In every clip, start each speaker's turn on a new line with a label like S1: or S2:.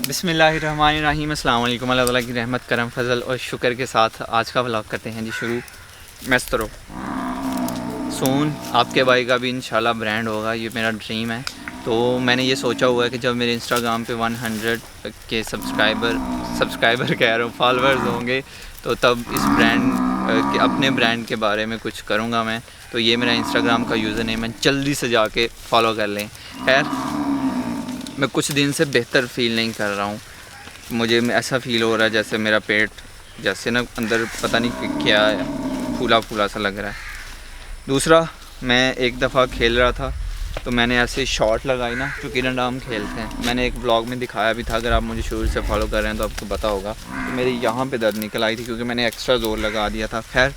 S1: बिस्मिल्लाहिर्रहमानिर्रहीम। अस्सलाम वालेकुम। अल्लाह ताला की रहमत करम फजल और शुक्र के साथ आज का व्लॉग करते हैं जी शुरू। मेस्तरो सून आपके भाई का भी इंशाल्लाह ब्रांड होगा, ये मेरा ड्रीम है। तो मैंने ये सोचा हुआ है कि जब मेरे इंस्टाग्राम पे 100 के सब्सक्राइबर कह रहा हूँ फॉलोअर्स होंगे तो तब इस ब्रांड के अपने ब्रांड के बारे में कुछ करूँगा मैं। तो ये मेरा इंस्टाग्राम का यूज़र नेम है, जल्दी से जाके फॉलो कर लें। खैर मैं कुछ दिन से बेहतर फ़ील नहीं कर रहा हूँ। मुझे ऐसा फ़ील हो रहा है जैसे मेरा पेट जैसे ना अंदर पता नहीं क्या है, फूला फूला सा लग रहा है। दूसरा, मैं एक दफ़ा खेल रहा था तो मैंने ऐसे शॉट लगाई ना जो किरण राम खेलते हैं, मैंने एक व्लॉग में दिखाया भी था। अगर आप मुझे शुरू से फॉलो कर रहे हैं तो आपको पता होगा। तो मेरे यहाँ पे दर्द निकल आई थी क्योंकि मैंने एक्स्ट्रा ज़ोर लगा दिया था। खैर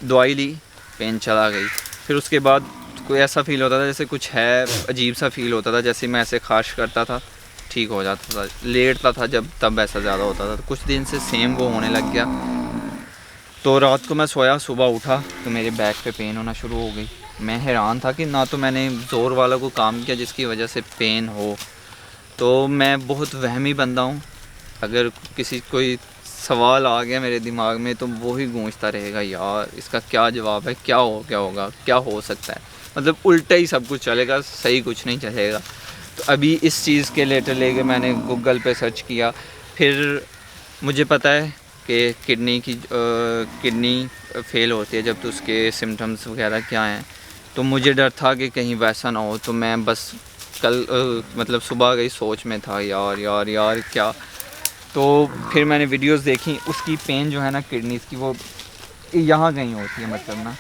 S1: दवाई ली, पेन चला गई। फिर उसके बाद कोई ऐसा फ़ील होता था जैसे कुछ है, अजीब सा फ़ील होता था जैसे मैं ऐसे खारिश करता था ठीक हो जाता था, लेटता था जब तब ऐसा ज़्यादा होता था। तो कुछ दिन से सेम वो होने लग गया। तो रात को मैं सोया, सुबह उठा तो मेरे बैक पे पेन होना शुरू हो गई। मैं हैरान था कि ना तो मैंने ज़ोर वाला को काम किया जिसकी वजह से पेन हो। तो मैं बहुत वहमी बंदा हूँ, अगर किसी कोई सवाल आ गया मेरे दिमाग में तो वो ही गूंजता रहेगा, यार इसका क्या जवाब है, क्या होगा, क्या हो सकता है। मतलब उल्टा ही सब कुछ चलेगा, सही कुछ नहीं चलेगा। तो अभी इस चीज़ के लेटर लेके मैंने गूगल पे सर्च किया। फिर मुझे पता है कि किडनी फेल होती है जब तो उसके सिम्टम्स वगैरह क्या हैं। तो मुझे डर था कि कहीं वैसा ना हो। तो मैं बस कल मतलब सुबह गई सोच में था, यार क्या। तो फिर मैंने वीडियोस देखी, उसकी पेन जो है ना किडनीज़ की वो यहाँ कहीं होती है मतलब ना,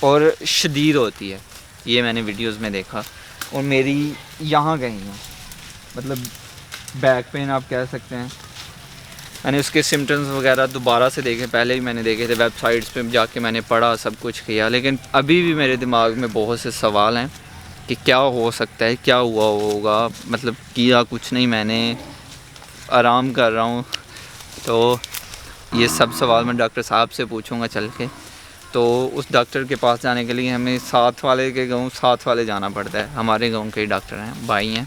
S1: और शदीद होती है। ये मैंने वीडियोस में देखा और मेरी यहाँ कहीं है, मतलब बैक पेन आप कह सकते हैं। मैंने उसके सिम्टम्स वगैरह दोबारा से देखे, पहले भी मैंने देखे थे, वेबसाइट्स पे जाके मैंने पढ़ा, सब कुछ किया, लेकिन अभी भी मेरे दिमाग में बहुत से सवाल हैं कि क्या हो सकता है, क्या हुआ होगा। मतलब किया कुछ नहीं, मैंने आराम कर रहा हूँ। तो ये सब सवाल मैं डॉक्टर साहब से पूछूंगा चल के। तो उस डॉक्टर के पास जाने के लिए हमें साथ वाले जाना पड़ता है। हमारे गाँव के डॉक्टर हैं, भाई हैं,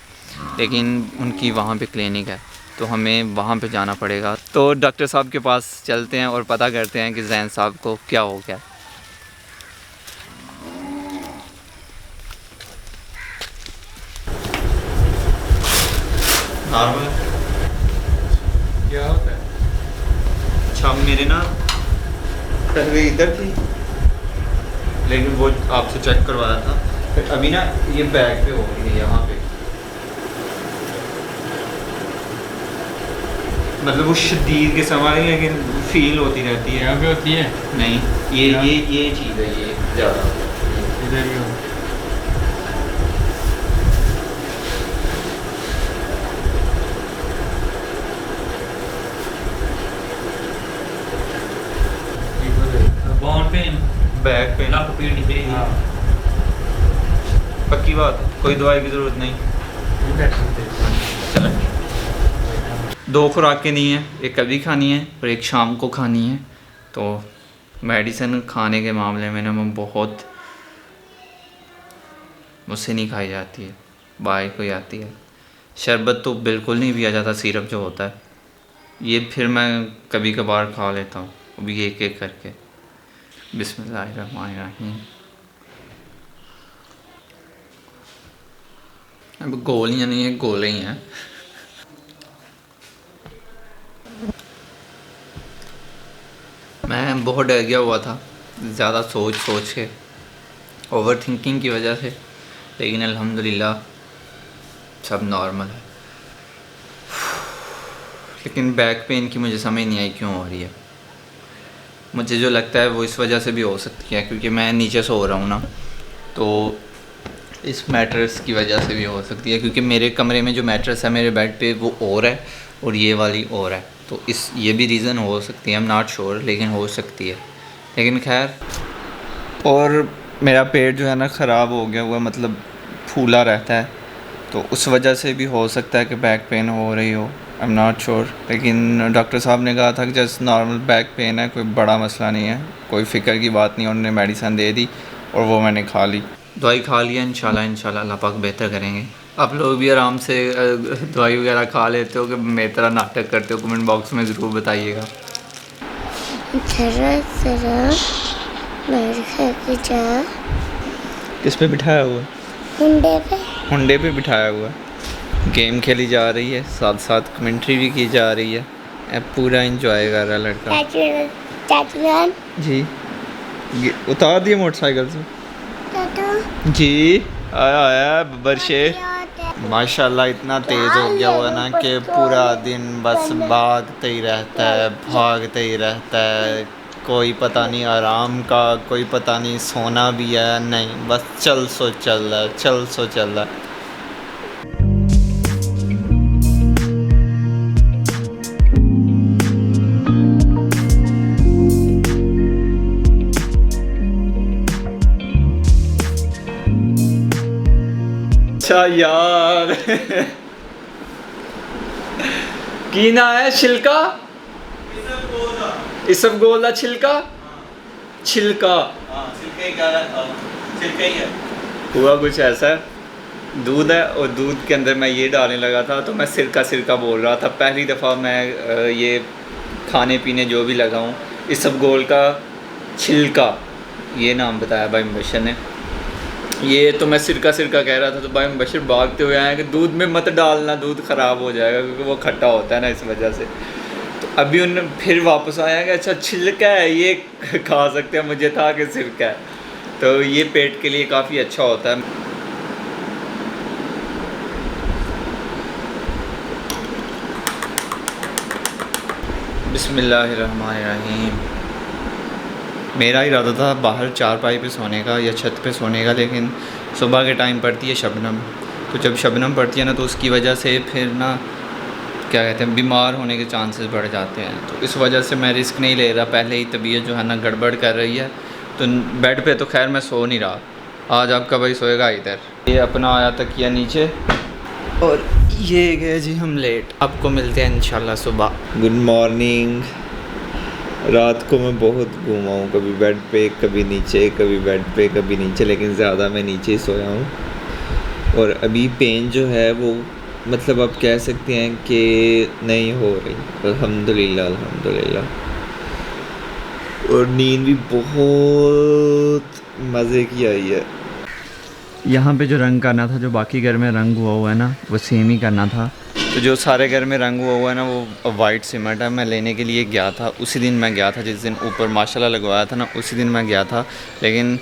S1: लेकिन उनकी वहाँ पे क्लिनिक है तो हमें वहाँ पे जाना पड़ेगा। तो डॉक्टर साहब के पास चलते हैं और पता करते हैं कि जैन साहब को क्या हो गया। नॉर्मल
S2: क्या होता है?
S1: अच्छा, मेरे ना पहले इधर थी लेकिन वो आपसे चेक करवाया था, फिर अभी ना ये बैक पे हो रही है, यहाँ पे मतलब वो शदीद के सवाल है लेकिन फील होती रहती है।
S2: यहाँ पे होती है?
S1: नहीं, ये चीज़ है, ये ज़्यादा
S2: इधर ही हो। बाउंड पेन,
S1: बैक पेन,
S2: लाख पीड़ नहीं चाहिए। हाँ,
S1: पक्की बात है, कोई दवाई की ज़रूरत नहीं। चलें, 2 खुराकें दी हैं, एक कभी खानी है और एक शाम को खानी है। तो मेडिसिन खाने के मामले में ना मैं बहुत, मुझसे नहीं खाई जाती है, बाहर कोई आती है। शरबत तो बिल्कुल नहीं पिया जाता, सिरप जो होता है ये फिर मैं कभी कभार खा लेता हूँ, अभी एक एक करके। बिस्मिल्लाहिर्रहमानिर्रहीम। अब गोलियाँ नहीं है, गोले ही हैं। मैं बहुत डर गया हुआ था ज़्यादा सोच के, ओवर थिंकिंग की वजह से, लेकिन अल्हम्दुलिल्लाह सब नॉर्मल है। लेकिन बैक पेन की मुझे समझ नहीं आई क्यों हो रही है। मुझे जो लगता है वो इस वजह से भी हो सकती है क्योंकि मैं नीचे सो रहा हूँ ना, तो इस मैट्रेस की वजह से भी हो सकती है क्योंकि मेरे कमरे में जो मैट्रेस है मेरे बेड पे वो और है और ये वाली और है। तो ये भी रीज़न हो सकती है, आई एम नॉट श्योर, लेकिन हो सकती है। लेकिन खैर, और मेरा पेट जो है ना ख़राब हो गया हुआ, मतलब फूला रहता है, तो उस वजह से भी हो सकता है कि बैक पेन हो रही हो, आई एम नॉट श्योर। लेकिन डॉक्टर साहब ने कहा था कि जस्ट नॉर्मल बैक पेन है, कोई बड़ा मसला नहीं है, कोई फ़िक्र की बात नहीं। उन्होंने मेडिसिन दे दी और वो मैंने खा ली, दवाई खा लिया। इंशाल्लाह अल्लाह पाक बेहतर करेंगे। आप लोग भी आराम से दवाई वगैरह खा लेते हो कि मेरी तरह नाटक करते हो? कमेंट बॉक्स में ज़रूर बताइएगा। किस पे बिठाया हुआ? हुंडे पे बिठाया हुआ। गेम खेली जा रही है, साथ साथ कमेंट्री भी की जा रही है। अब पूरा एंजॉय कर रहा है लड़का। जी उतार दिए मोटरसाइकिल से जी। आया आया बब्बर शेर माशाल्लाह इतना तेज़ हो गया हुआ ना कि पूरा दिन बस भागते ही रहता है, भागते ही रहता है। कोई पता नहीं आराम का, कोई पता नहीं सोना भी है नहीं, बस चल सो चल रहा है, चल सो चल रहा है। अच्छा यार की ना है छिलका, इसबगोल दा छिलका, छिलका हुआ कुछ ऐसा। दूध है और दूध के अंदर मैं ये डालने लगा था तो मैं सिरका सिरका बोल रहा था। पहली दफ़ा मैं ये खाने पीने जो भी लगा हूँ इसबगोल का छिलका ये नाम बताया भाई मुबशर ने। ये तो मैं सिरका सिरका कह रहा था तो भाई मुबशर भागते हुए आए कि दूध में मत डालना, दूध ख़राब हो जाएगा क्योंकि वो खट्टा होता है ना, इस वजह से। तो अभी उन्होंने फिर वापस आया कि अच्छा छिलका है ये खा सकते हैं, मुझे था कि सिरका है। तो ये पेट के लिए काफ़ी अच्छा होता है। बिस्मिल्लाहिर्रहमानिर्रहीम। मेरा इरादा था बाहर चारपाई पे सोने का या छत पे सोने का, लेकिन सुबह के टाइम पड़ती है शबनम। तो जब शबनम पड़ती है ना तो उसकी वजह से फिर ना क्या कहते हैं बीमार होने के चांसेस बढ़ जाते हैं। तो इस वजह से मैं रिस्क नहीं ले रहा। पहले ही तबीयत जो है ना गड़बड़ कर रही है तो बेड पे तो खैर मैं सो नहीं रहा। आज आपका भाई सोएगा इधर। ये अपना आया तकिया नीचे और ये गए जी हम लेट। आपको मिलते हैं इंशाल्लाह सुबह। Good morning. रात को मैं बहुत घूमा हूँ, कभी बेड पे कभी नीचे, कभी बेड पे कभी नीचे, लेकिन ज़्यादा मैं नीचे ही सोया हूँ। और अभी पेन जो है वो मतलब आप कह सकते हैं कि नहीं हो रही, अल्हम्दुलिल्लाह अल्हम्दुलिल्लाह। और नींद भी बहुत मज़े की आई है। यहाँ पे जो रंग करना था, जो बाकी घर में रंग हुआ है ना वो सेम ही करना था। तो जो सारे घर में रंग हुआ है ना वो वाइट सीमेंट है। मैं लेने के लिए गया था, उसी दिन मैं गया था जिस दिन ऊपर माशाल्लाह लगवाया था ना, उसी दिन मैं गया था। लेकिन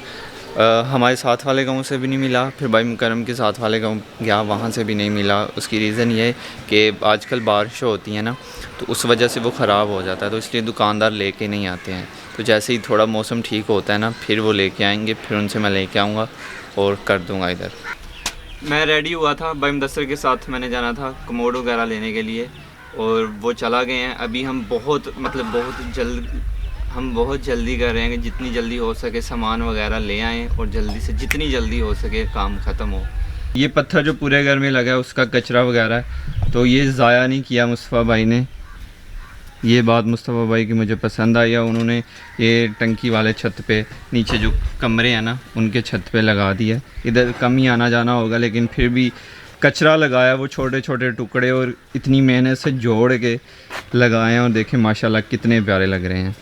S1: हमारे साथ वाले गांव से भी नहीं मिला। फिर भाई मुकरम के साथ वाले गांव गया, वहाँ से भी नहीं मिला। उसकी रीज़न ये है कि आजकल बारिश होती है ना तो उस वजह से वो ख़राब हो जाता है, तो इसलिए दुकानदार लेके नहीं आते हैं। तो जैसे ही थोड़ा मौसम ठीक होता है ना फिर वो लेके आएंगे, फिर उनसे मैं लेके आऊँगा और कर दूँगा इधर। मैं रेडी हुआ था भाई मुदस्सिर के साथ, मैंने जाना था कमोड वगैरह लेने के लिए और वो चला गए हैं। अभी हम बहुत जल्दी कर रहे हैं कि जितनी जल्दी हो सके सामान वगैरह ले आएँ और जल्दी से जितनी जल्दी हो सके काम ख़त्म हो। ये पत्थर जो पूरे घर में लगा है उसका कचरा वगैरह है, तो ये ज़ाया नहीं किया मुस्तफ़ा भाई ने। ये बात मुस्तफ़ा भाई की मुझे पसंद आई है। उन्होंने ये टंकी वाले छत पे नीचे जो कमरे हैं ना उनके छत पे लगा दिया। इधर कम ही आना जाना होगा लेकिन फिर भी कचरा लगाया वो छोटे छोटे टुकड़े और इतनी मेहनत से जोड़ के लगाए हैं। और देखें माशाल्लाह कितने प्यारे लग रहे हैं।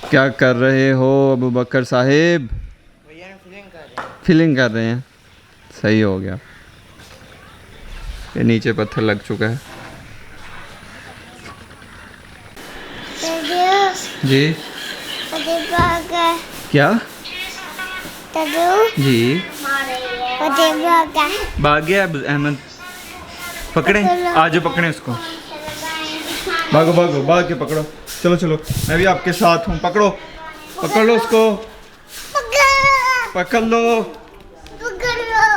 S1: क्या कर रहे हो अबू बकर साहेब? फिलिंग कर रहे हैं। सही हो गया। ये नीचे पत्थर लग चुका है जी। क्या जी? भाग गया अहमद। पकड़े, आज पकड़े उसको। भागो भागो भाग के पकड़ो। चलो चलो मैं भी आपके साथ हूँ। पकड़ो पकड़ लो उसको, पकड़ लो।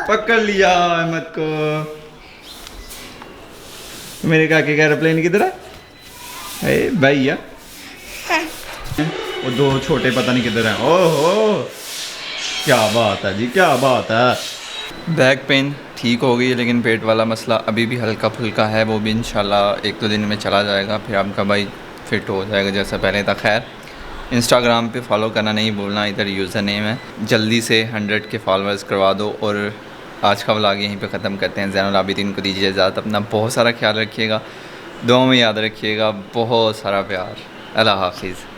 S1: पकड़ लिया अहमद को। मेरे काके का एरोप्लेन किधर है भैया? वो दो छोटे पता नहीं किधर हैं। ओहो क्या बात है जी, क्या बात है। बैक पेन ठीक हो गई है लेकिन पेट वाला मसला अभी भी हल्का फुल्का है। वो भी इंशाल्लाह 1-2 दिन में चला जाएगा, फिर आपका भाई फिट हो जाएगा जैसा पहले था। खैर इंस्टाग्राम पे फॉलो करना नहीं भूलना, इधर यूज़र नेम है। जल्दी से 100 के फॉलोअर्स करवा दो और आज का व्लॉग यहीं पे ख़त्म करते हैं। ज़ैनुल आबिदीन को दीजिए इजाज़त। अपना बहुत सारा ख्याल रखिएगा, दुआ में याद रखिएगा, बहुत सारा प्यार। अल्लाह हाफिज़।